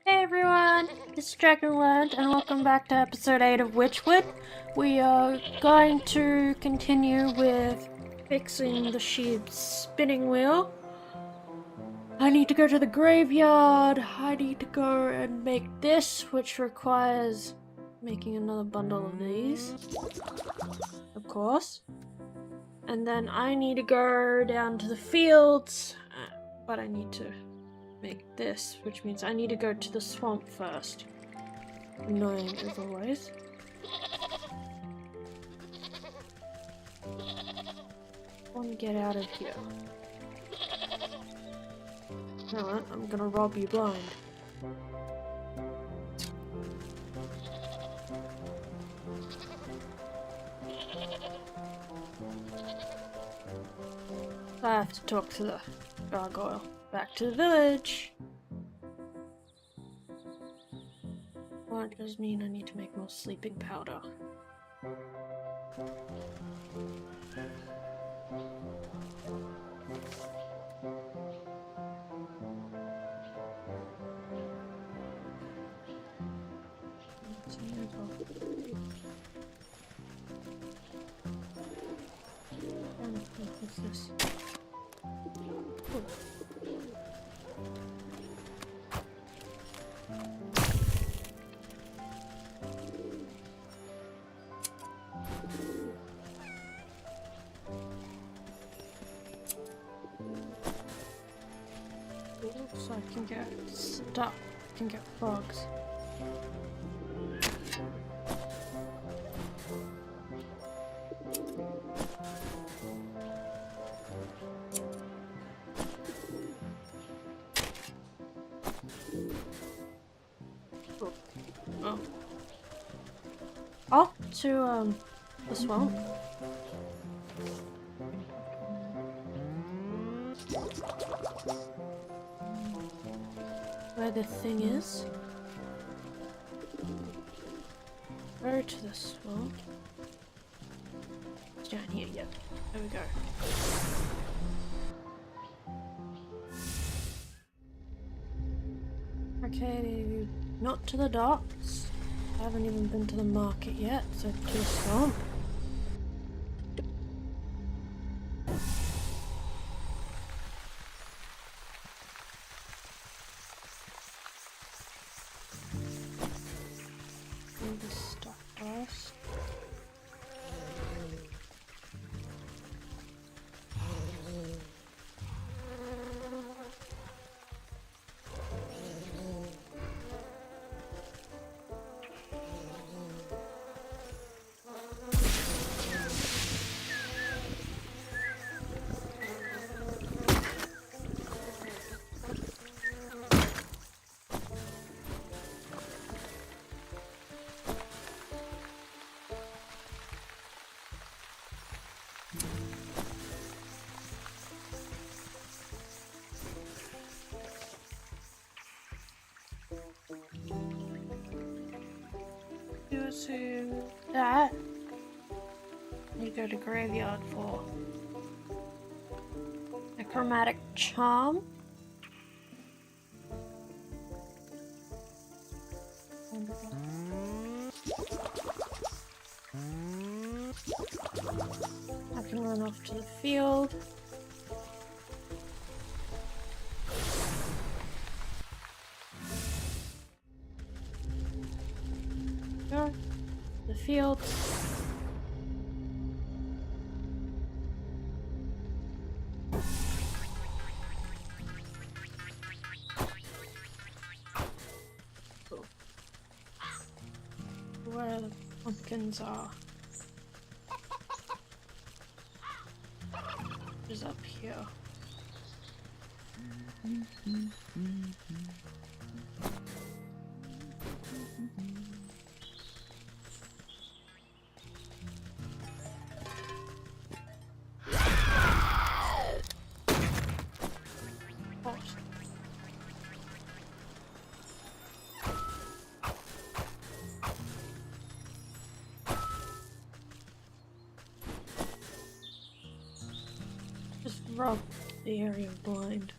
Hey everyone, it's Dragonland and welcome back to episode 8 of Wytchwood. We are going to continue with fixing the sheep's spinning wheel. I need to go to the graveyard. I need to go and make this, which requires making another bundle of these, of course. And then I need to go down to the fields, but I need to make this, which means I need to go to the swamp first. Annoying as always. I want to get out of here. You know what? I'm gonna rob you blind. I have to talk to the gargoyle. Back to the village. What does mean I need to make more sleeping powder? What's this? So I can get stuck. I can get frogs. Oh. Oh, to the swamp. Where the thing is. Go to the swamp. It's down here, yep. There we go. Okay, not to the docks. I haven't even been to the market yet, so to the swamp. Do this stuff first. To that, you go to graveyard for a chromatic charm. I can run off to the field. Go to the field. Cool. Where the pumpkins are. Is up here. Just rub the area blind.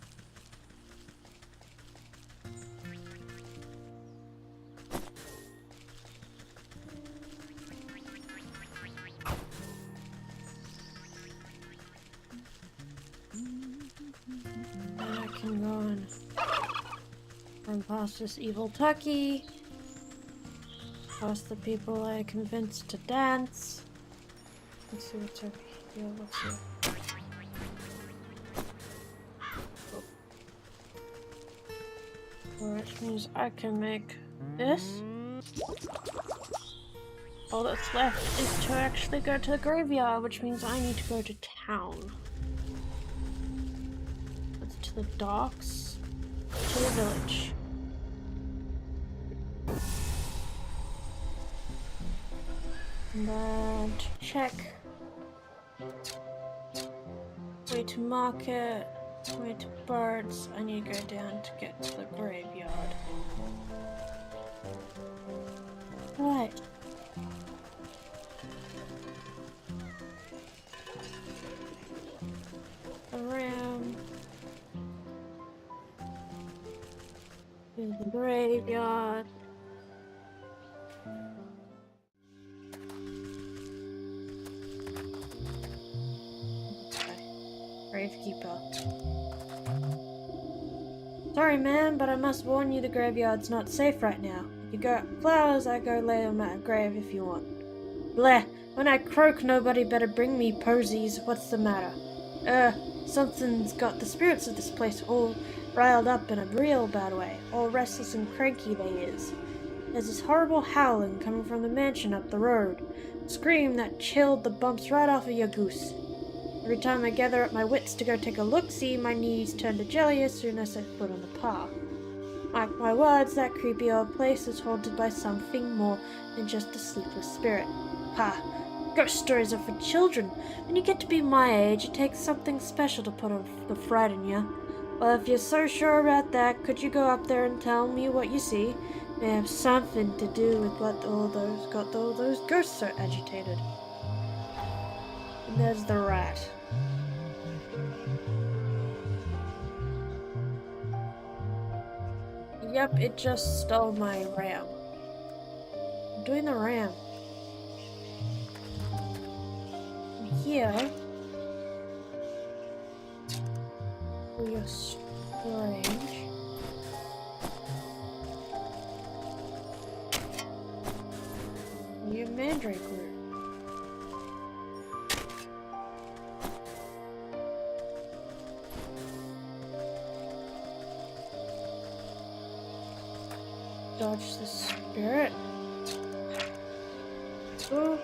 can go and run past this evil turkey. Past the people I convinced to dance. Let's see what's over here. What's here? Which means I can make this. All that's left is to actually go to the graveyard, which means I need to go to town. That's to the docks, to the village. And then check. Way to market. Way to birds. I need to go down to get to the graveyard. Right. Around to the graveyard. Gravekeeper. Sorry, man, but I must warn you the graveyard's not safe right now. If you go up flowers, I go lay on my grave if you want. Bleh! When I croak, nobody better bring me posies. What's the matter? Something's got the spirits of this place all riled up in a real bad way. All restless and cranky they is. There's this horrible howling coming from the mansion up the road. A scream that chilled the bumps right off of your goose. Every time I gather up my wits to go take a look-see, my knees turn to jelly as soon as I foot on the path. Mark my words, that creepy old place is haunted by something more than just a sleepless spirit. Ha! Ghost stories are for children. When you get to be my age, it takes something special to put on the fright in you. Well, if you're so sure about that, could you go up there and tell me what you see? It may have something to do with what all those ghosts so agitated. And there's the rat. Yep, it just stole my ram. I'm doing the ram. Here. For your strange. Your mandrake root. Dodge the spirit. Ooh.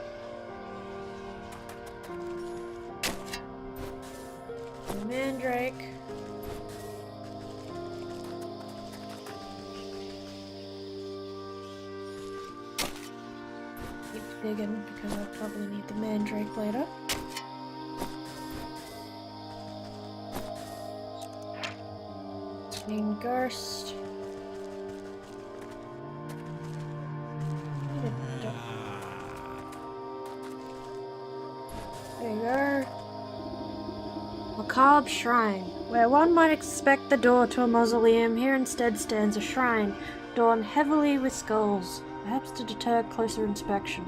The mandrake. Keep digging because I'll probably need the mandrake later. Green ghost. There you go. Macabre shrine. Where one might expect the door to a mausoleum, here instead stands a shrine, adorned heavily with skulls, perhaps to deter closer inspection.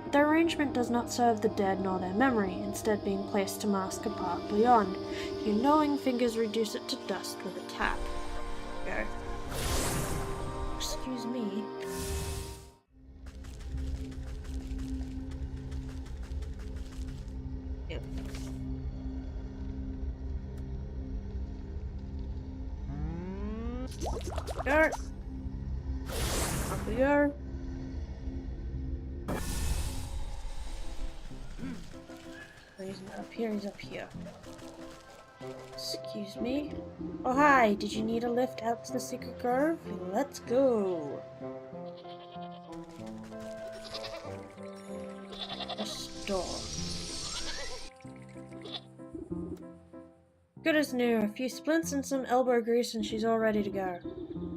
But the arrangement does not serve the dead nor their memory, instead being placed to mask a path beyond. Your knowing fingers reduce it to dust with a tap. Go. Excuse me. Yep. Go. Up we go. He's not up here, he's up here. Excuse me. Oh hi, did you need a lift out to the secret grove? Let's go. Restore. Good as new. A few splints and some elbow grease and she's all ready to go.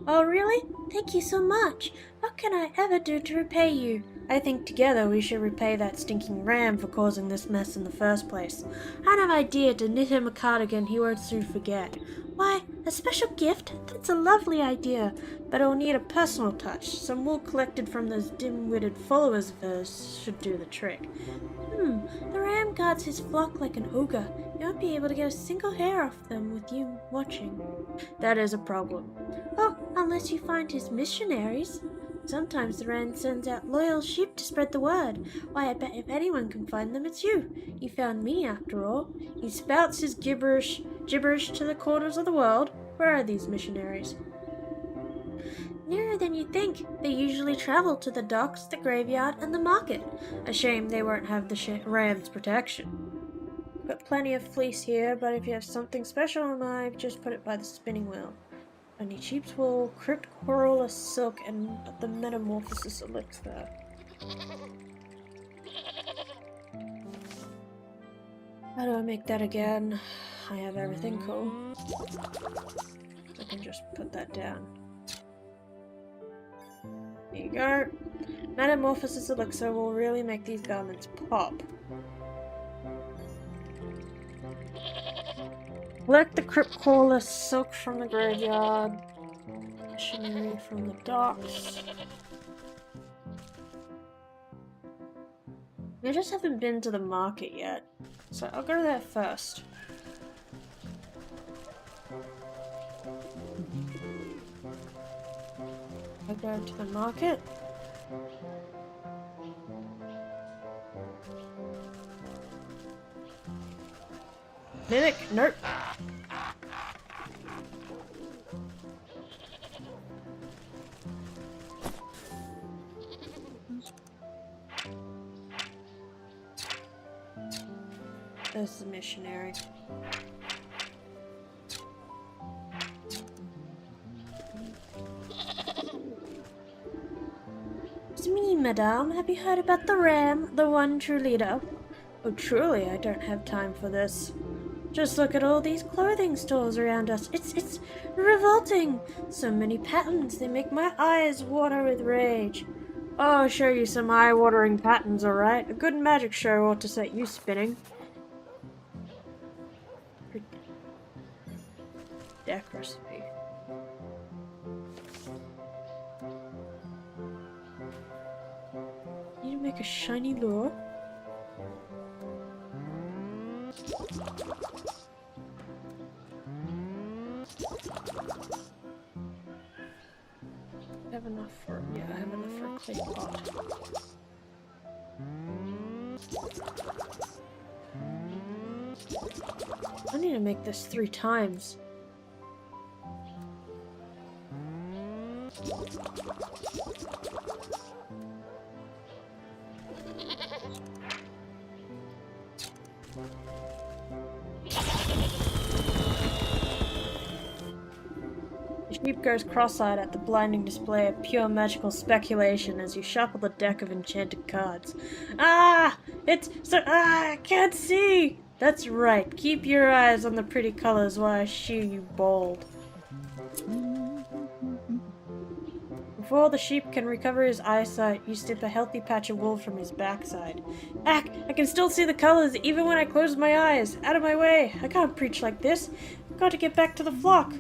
Oh really? Thank you so much. What can I ever do to repay you? I think together we should repay that stinking ram for causing this mess in the first place. I had an idea to knit him a cardigan he won't soon forget. Why, a special gift? That's a lovely idea, but it'll need a personal touch. Some wool collected from those dim-witted followers of hers should do the trick. The ram guards his flock like an ogre. You won't be able to get a single hair off them with you watching. That is a problem. Oh, unless you find his missionaries. Sometimes the ram sends out loyal sheep to spread the word. Why, I bet if anyone can find them, it's you. You found me, after all. He spouts his gibberish to the corners of the world. Where are these missionaries? Nearer than you think. They usually travel to the docks, the graveyard, and the market. A shame they won't have the ram's protection. Got plenty of fleece here, but if you have something special in mind, just put it by the spinning wheel. I need sheep's wool, crypt coral, silk, and the metamorphosis elixir. How do I make that again? I have everything cool. I can just put that down. There you go. Metamorphosis elixir will really make these garments pop. Collect the crypt crawler silk from the graveyard. Missionary from the docks. I just haven't been to the market yet, so I'll go there first. I'll go to the market. Mimic, nope. There's the missionary. It's me, madame. Have you heard about the ram, the one true leader? Oh, truly, I don't have time for this. Just look at all these clothing stores around us. It's revolting. So many patterns, they make my eyes water with rage. Oh, I'll show you some eye-watering patterns, alright? A good magic show ought to set you spinning. Deck recipe. Need to make a shiny lure. I have enough for, yeah, I have enough for a clay pot. I need to make this 3 times. The sheep goes cross-eyed at the blinding display of pure magical speculation as you shuffle the deck of enchanted cards. Ah! I can't see! That's right, keep your eyes on the pretty colors while I shear you bold. Before the sheep can recover his eyesight, you snip a healthy patch of wool from his backside. Ack! I can still see the colors even when I close my eyes! Out of my way! I can't preach like this! I've got to get back to the flock!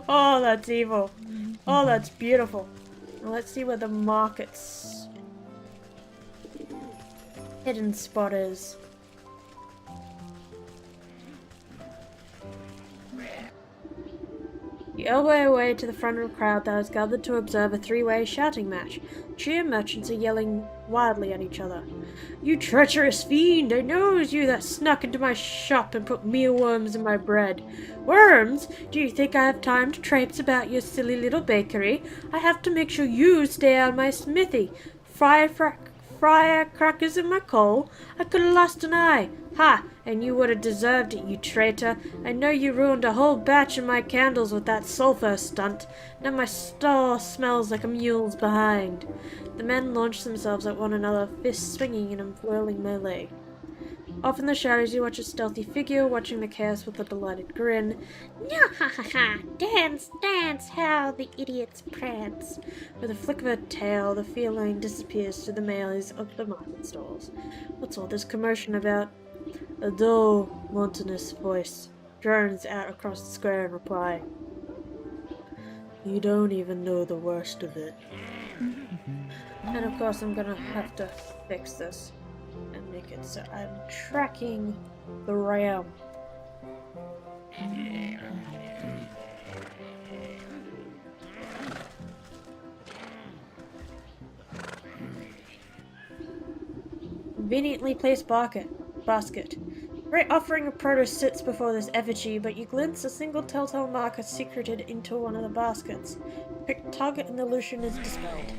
Oh, that's evil. Oh, that's beautiful. Now let's see where the market's hidden spot is. You elbow your way to the front of a crowd that has gathered to observe a 3-way shouting match. Cheer merchants are yelling wildly at each other. You treacherous fiend! I know it was you that snuck into my shop and put mealworms in my bread. Worms? Do you think I have time to traipse about your silly little bakery? I have to make sure you stay out of my smithy. Firecrackers in my coal? I could have lost an eye. Ha! And you would have deserved it, you traitor. I know you ruined a whole batch of my candles with that sulphur stunt. Now my store smells like a mule's behind. The men launched themselves at one another, fists swinging in a whirling melee. Off in the shadows, you watch a stealthy figure, watching the chaos with a delighted grin. Nya ha ha ha! Dance, dance, how the idiots prance! With a flick of her tail, the feline disappears to the maze of the market stalls. What's all this commotion about? A dull, monotonous voice drones out across the square in reply. You don't even know the worst of it. And of course I'm gonna have to fix this and make it so I'm tracking the RAM. Conveniently placed basket. Great offering of produce sits before this effigy, but you glimpse a single telltale marker secreted into one of the baskets. Pick target and the illusion is dispelled.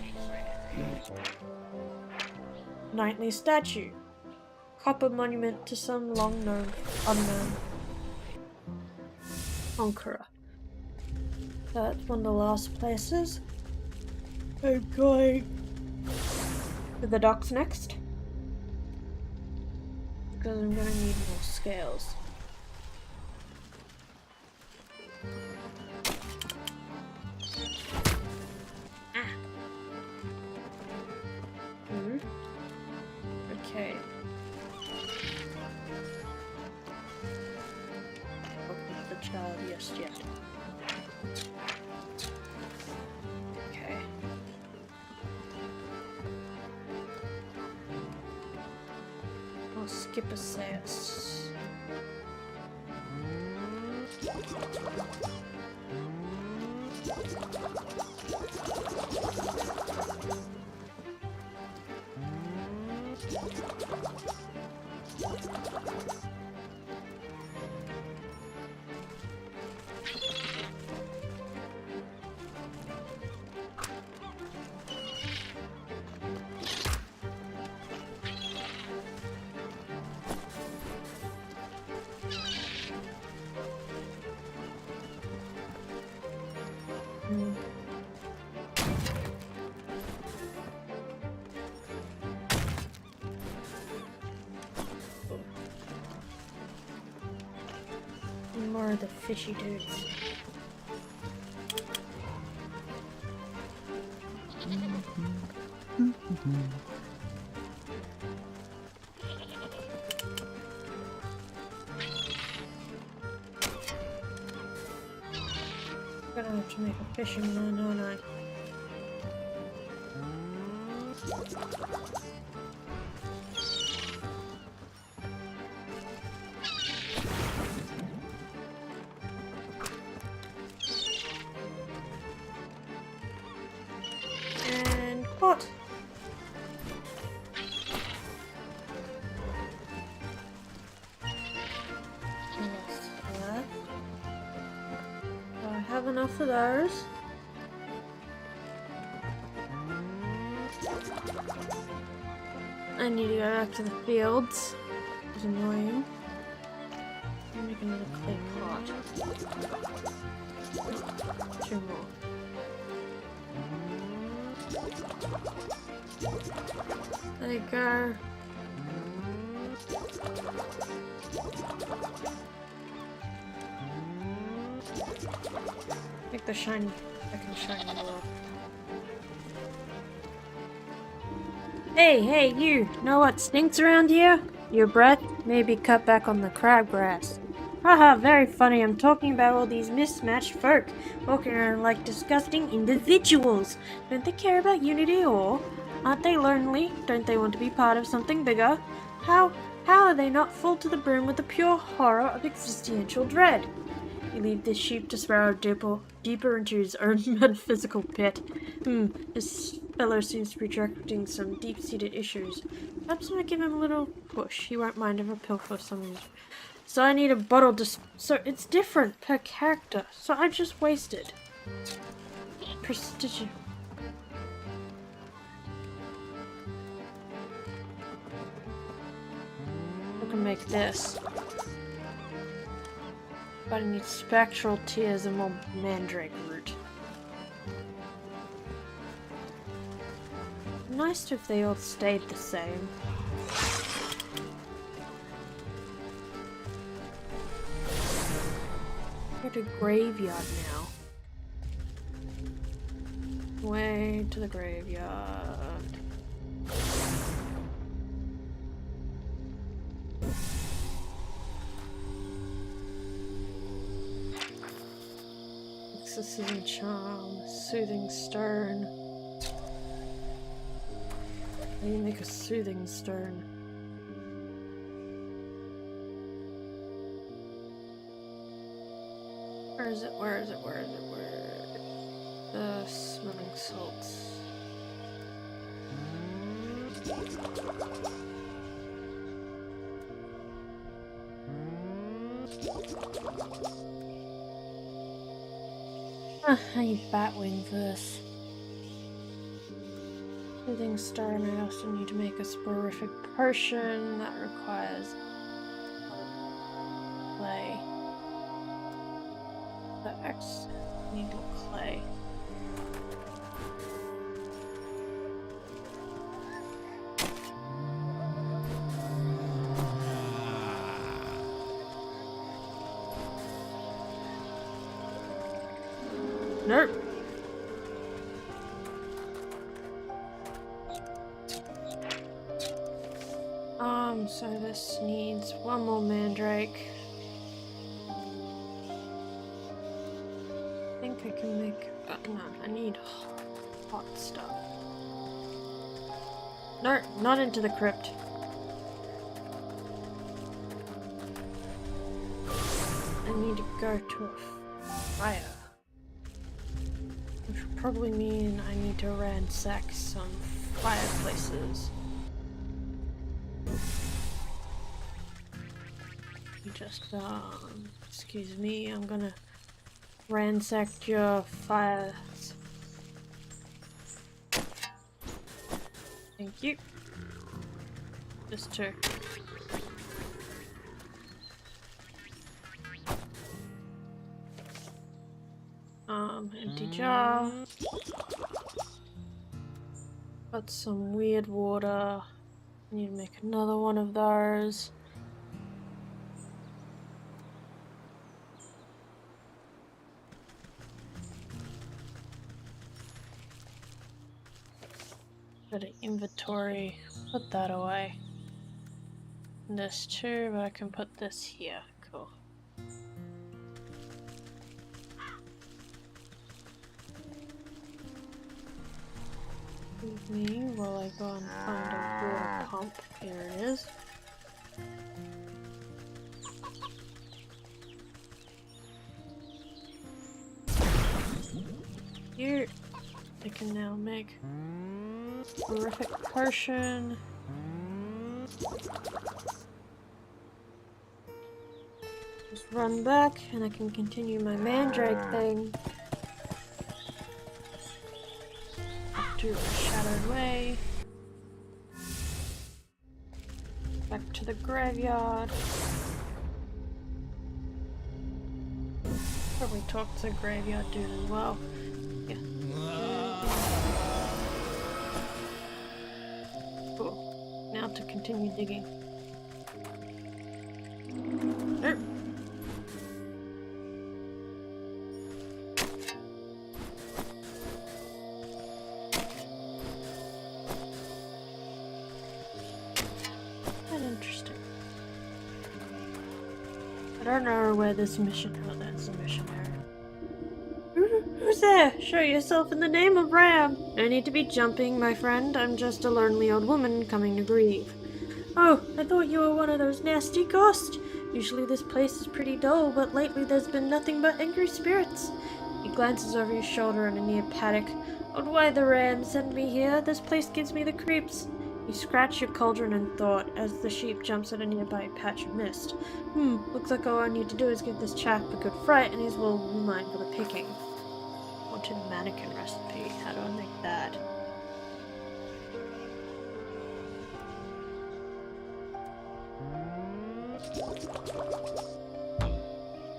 Knightly statue. Copper monument to some long-known, unknown conqueror. That's one of the last places. I'm going to the docks next. Because I'm gonna need more scales. Okay. Open the child, yes, yet. Okay. I'll skip a seance. More of the fishy dudes. Gonna have to make a fishing line, aren't I? And caught. I have enough of those. I need to go back to the fields. It's annoying. I'm making another clay pot. 2 more. There you go. Make the shiny, second shiny more. Hey, you! Know what stinks around here? Your breath? Maybe cut back on the crabgrass. Haha, very funny. I'm talking about all these mismatched folk walking around like disgusting individuals. Don't they care about unity or? Aren't they lonely? Don't they want to be part of something bigger? How are they not full to the brim with the pure horror of existential dread? You leave this sheep to sparrow deeper into his own metaphysical pit. This fellow seems to be directing some deep-seated issues. Perhaps when I give him a little push, he won't mind if I pilfer some. So I need a bottle so it's different per character. So I just wasted. Prestigious. I can make this. But I need spectral tears and more mandrake root. Nice if they all stayed the same. to the graveyard now. Way to the graveyard. Exorcism charm, soothing stone. How do you make a soothing stone? Where is it? Where is it? Where is it? Where? The smelling salts. I need Batwing for this. Soothing stone. I also need to make a sporific potion that requires clay. The X need more clay. Nope. So this needs one more mandrake. I think I can make. No, I need hot stuff. No, not into the crypt. I need to go to a fire. Which will probably mean I need to ransack some fireplaces. Just, excuse me, I'm gonna ransack your fires. Thank you. Just two. Empty jar. Got some weird water. Need to make another one of those. Got an inventory. Put that away. And this too, but I can put this here. Cool. Excuse me while I go and find a water pump. Here it is. Here, I can now make horrific potion. Just run back and I can continue my mandrake thing. Up to a shadowed way. Back to the graveyard. Probably talk to the graveyard dude as well. Yeah. Cool. Now to continue digging. Nope. Quite interesting. I don't know where this mission. Oh, that's a missionary. Who's there? Show yourself in the name of Ram. No need to be jumping, my friend. I'm just a lonely old woman coming to grieve. Oh, I thought you were one of those nasty ghosts. Usually this place is pretty dull, but lately there's been nothing but angry spirits. He glances over his shoulder in a near paddock. Oh, why the Ram send me here? This place gives me the creeps. You scratch your cauldron in thought as the sheep jumps at a nearby patch of mist. Looks like all I need to do is give this chap a good fright and his will be mine for the picking. Wanted mannequin recipe. How do I make that?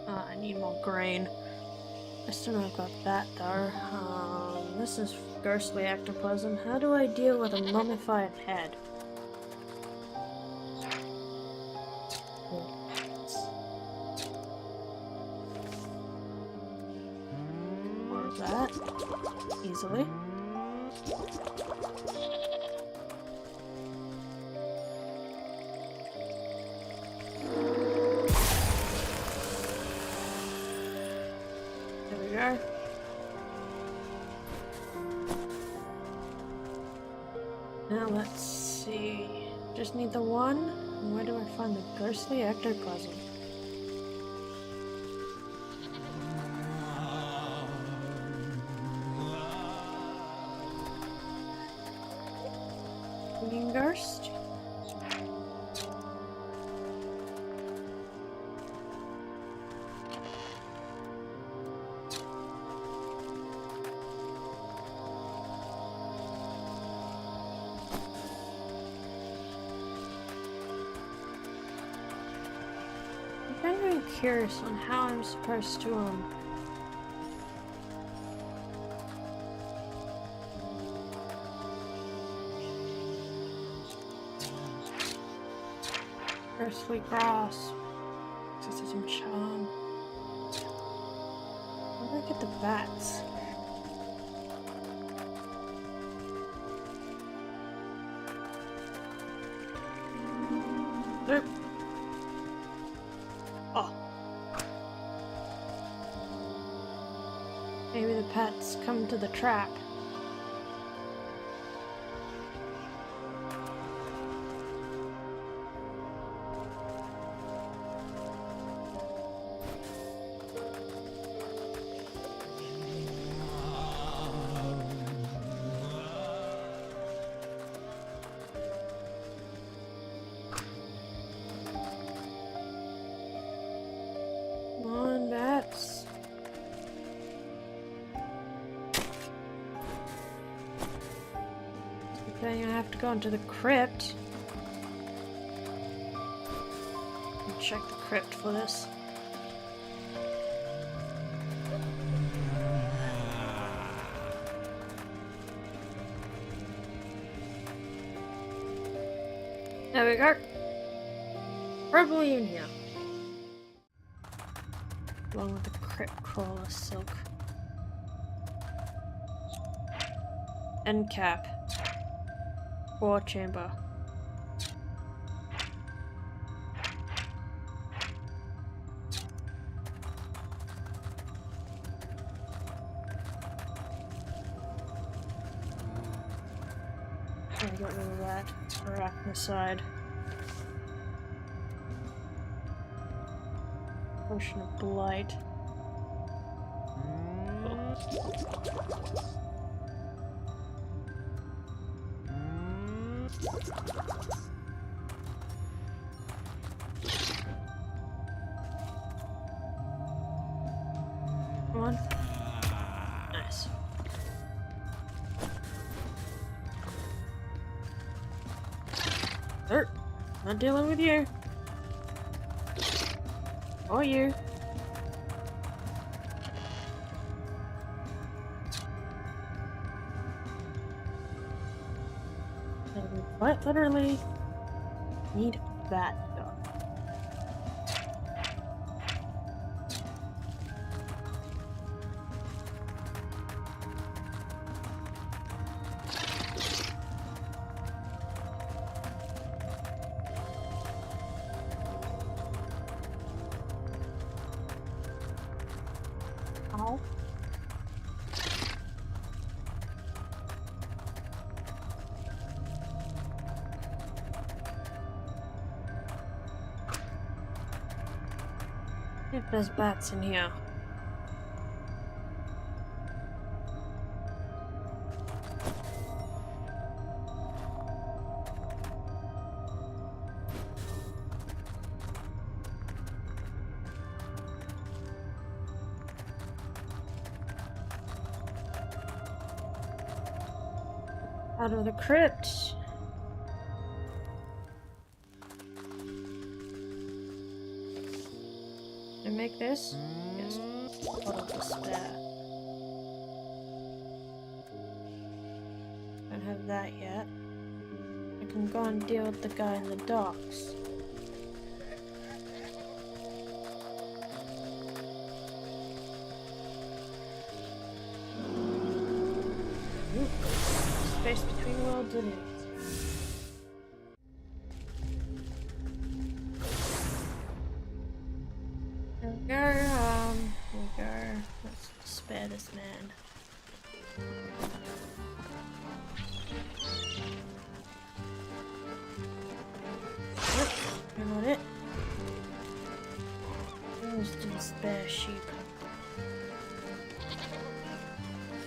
I need more grain. I still not got that though. This is ghostly ectoplasm. How do I deal with a mummified head? that easily. There we go. Now let's see. Just need the one. And where do I find the ghostly ectoplasm? Green ghost? I'm very curious on how I'm supposed to, earthly grass. This is some charm. Where do I get the bats? Nope. Oh. Maybe the pets come to the trap. Come on, bats. Good thing I have to go into the crypt. And check the crypt for this. There we go. Probably in here. Along with the crypt crawler silk. End cap. War chamber. I got rid of that. Arachnocide. Potion of blight. Come on. Nice. Not dealing with you. Or you. And we quite literally need that done. Ow. If there's bats in here. Out of the crypt. Can I make this? Yes. Pot of despair. Don't have that yet. I can go and deal with the guy in the docks. it is. There we go, there we go. Let's spare this man. Nope, you're not it. Where's the spare sheep?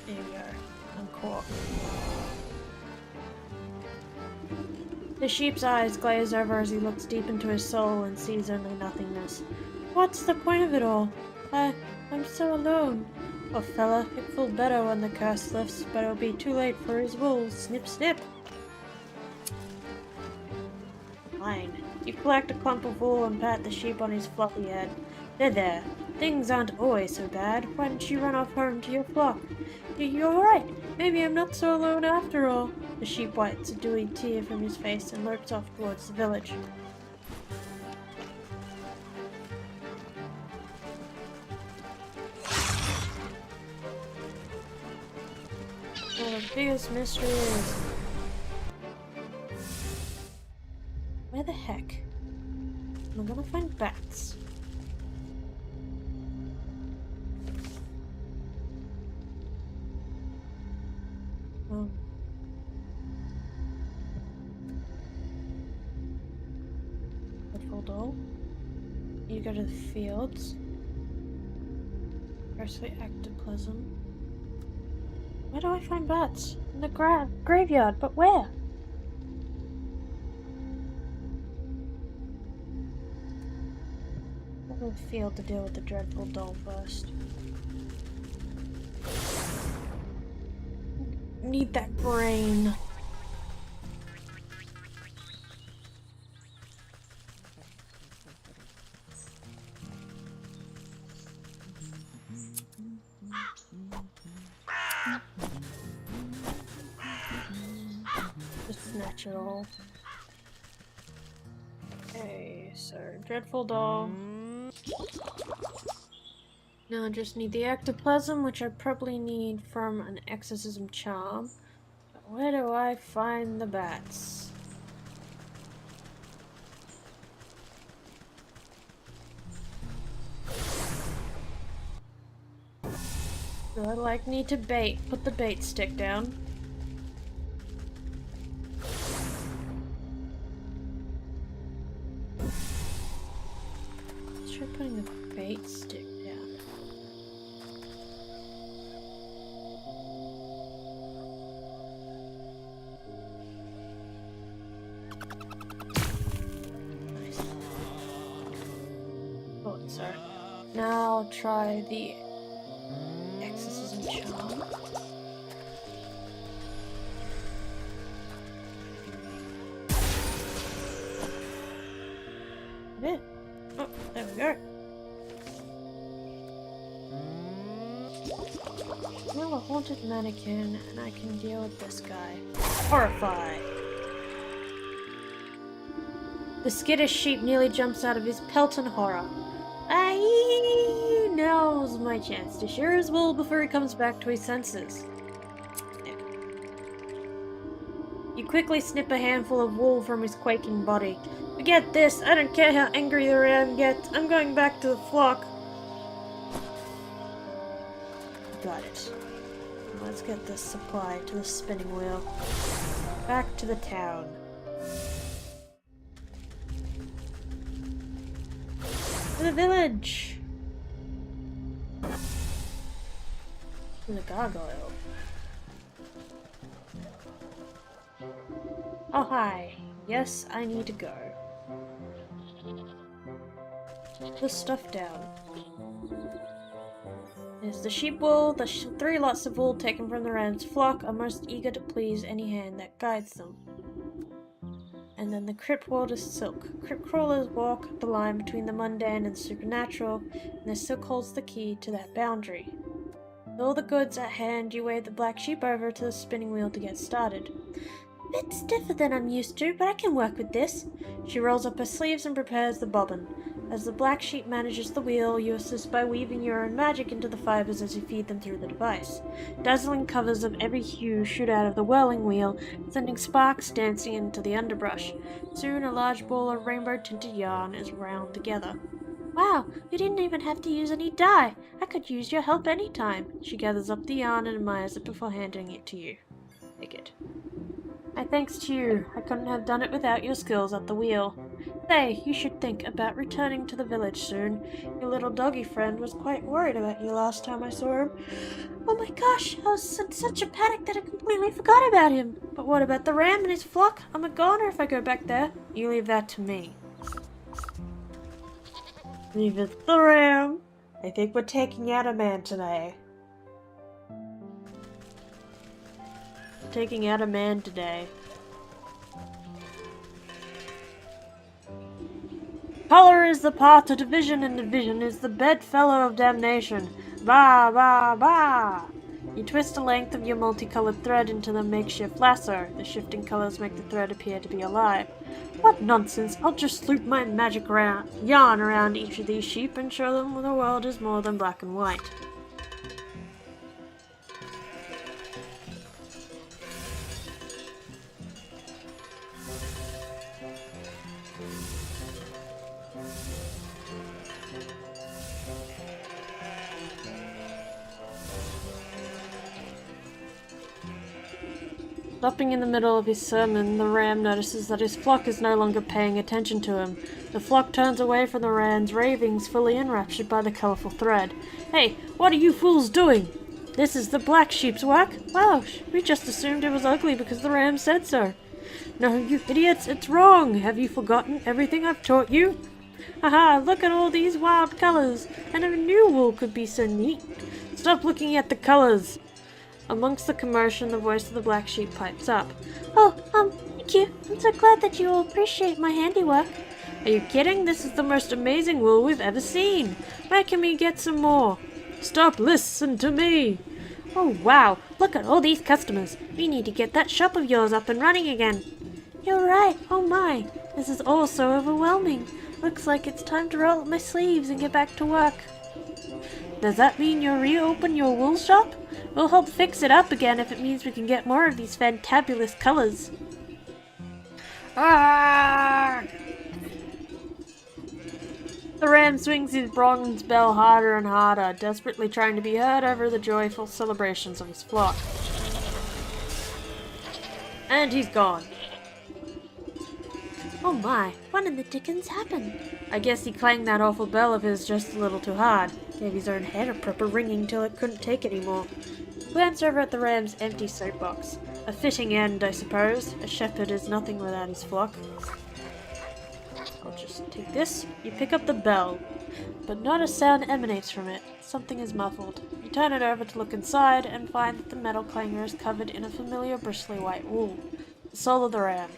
There you go. I'm caught. The sheep's eyes glaze over as he looks deep into his soul and sees only nothingness. What's the point of it all? I'm so alone. Oh fella, it feel better when the curse lifts, but it'll be too late for his wool. Snip snip. Fine. You collect a clump of wool and pat the sheep on his fluffy head. There. Things aren't always so bad. Why don't you run off home to your flock? You're alright. Maybe I'm not so alone after all. The sheep wipes a dewy tear from his face and lopes off towards the village. The biggest mystery is... where the heck am I gonna find bats? Hold on. You go to the fields. Firstly, ectoplasm. Where do I find bats? In the graveyard, but where? I'll go to the field to deal with the dreadful doll first. Need that brain. Just natural. Okay, so dreadful doll. Now I just need the ectoplasm, which I probably need from an exorcism charm. But where do I find the bats? Do I need to put the bait stick down? Let's try putting the bait stick down. Nice. Thought so. Now I'll try the exorcism charm. Yeah. Oh, there we go. Well, a haunted mannequin, and I can deal with this guy. Horrify! The skittish sheep nearly jumps out of his pelt in horror. Aye! Now's my chance to shear his wool before he comes back to his senses. You quickly snip a handful of wool from his quaking body. Forget this! I don't care how angry the ram gets. I'm going back to the flock. Got it. Let's get this supply to the spinning wheel. Back to the town. To the village! To the gargoyle. Oh hi. Yes, I need to go. Put the stuff down. There's the sheep wool, the 3 lots of wool taken from the ram's flock are most eager to please any hand that guides them. And then the crypt wall is silk. Crypt crawlers walk the line between the mundane and the supernatural, and the silk holds the key to that boundary. With all the goods at hand, you wave the black sheep over to the spinning wheel to get started. A bit stiffer than I'm used to, but I can work with this. She rolls up her sleeves and prepares the bobbin. As the black sheep manages the wheel, you assist by weaving your own magic into the fibers as you feed them through the device. Dazzling covers of every hue shoot out of the whirling wheel, sending sparks dancing into the underbrush. Soon a large ball of rainbow-tinted yarn is wound together. Wow, you didn't even have to use any dye. I could use your help anytime. She gathers up the yarn and admires it before handing it to you. Take it. My thanks to you. I couldn't have done it without your skills at the wheel. Say, you should think about returning to the village soon. Your little doggy friend was quite worried about you last time I saw him. Oh my gosh, I was in such a panic that I completely forgot about him. But what about the ram and his flock? I'm a goner if I go back there. You leave that to me. Leave it the ram. I think we're taking out a man today. Taking out a man today. Color is the path to division, and division is the bedfellow of damnation. Ba ba ba! You twist the length of your multicolored thread into the makeshift lasso. The shifting colors make the thread appear to be alive. What nonsense! I'll just loop my magic yarn around each of these sheep and show them the world is more than black and white. Stopping in the middle of his sermon, the ram notices that his flock is no longer paying attention to him. The flock turns away from the ram's ravings, fully enraptured by the colourful thread. Hey, what are you fools doing? This is the black sheep's work? Wow, we just assumed it was ugly because the ram said so. No, you idiots, it's wrong. Have you forgotten everything I've taught you? Haha, look at all these wild colours, and a new wool could be so neat. Stop looking at the colours. Amongst the commotion, the voice of the black sheep pipes up. Oh, thank you. I'm so glad that you all appreciate my handiwork. Are you kidding? This is the most amazing wool we've ever seen. Where can we get some more? Stop, listen to me. Oh, wow. Look at all these customers. We need to get that shop of yours up and running again. You're right. Oh my. This is all so overwhelming. Looks like it's time to roll up my sleeves and get back to work. Does that mean you'll reopen your wool shop? We'll help fix it up again if it means we can get more of these fantabulous colours. Ah! The ram swings his bronze bell harder and harder, desperately trying to be heard over the joyful celebrations of his flock. And he's gone. Oh my, what in the dickens happened? I guess he clanged that awful bell of his just a little too hard. Gave his own head a proper ringing till it couldn't take anymore. Glance over at the ram's empty soapbox. A fitting end, I suppose. A shepherd is nothing without his flock. I'll just take this. You pick up the bell, but not a sound emanates from it. Something is muffled. You turn it over to look inside and find that the metal clanger is covered in a familiar bristly white wool. The soul of the ram.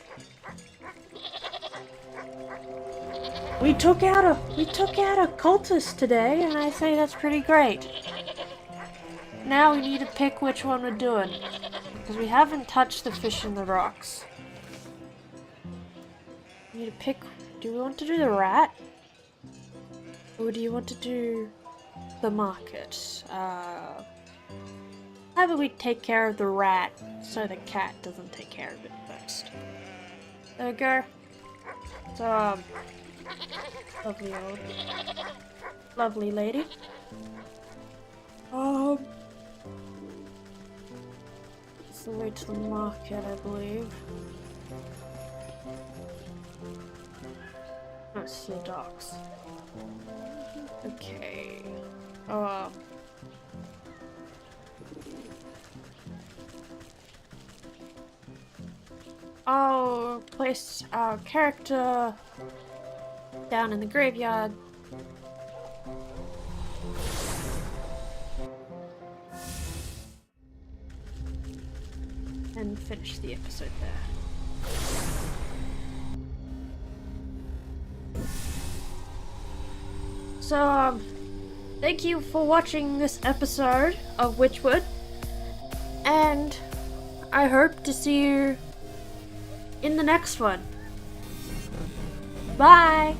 We took out a cultist today, and I say that's pretty great. Now we need to pick which one we're doing, because we haven't touched the fish in the rocks. We need to pick. Do we want to do the rat, or do you want to do the market? How about we take care of the rat so the cat doesn't take care of it first? There we go. So, lovely lady. It's the way to the market, I believe. That's the docks. Okay. I'll place our character down in the graveyard. And finish the episode there. So, thank you for watching this episode of Wytchwood, and I hope to see you in the next one. Bye!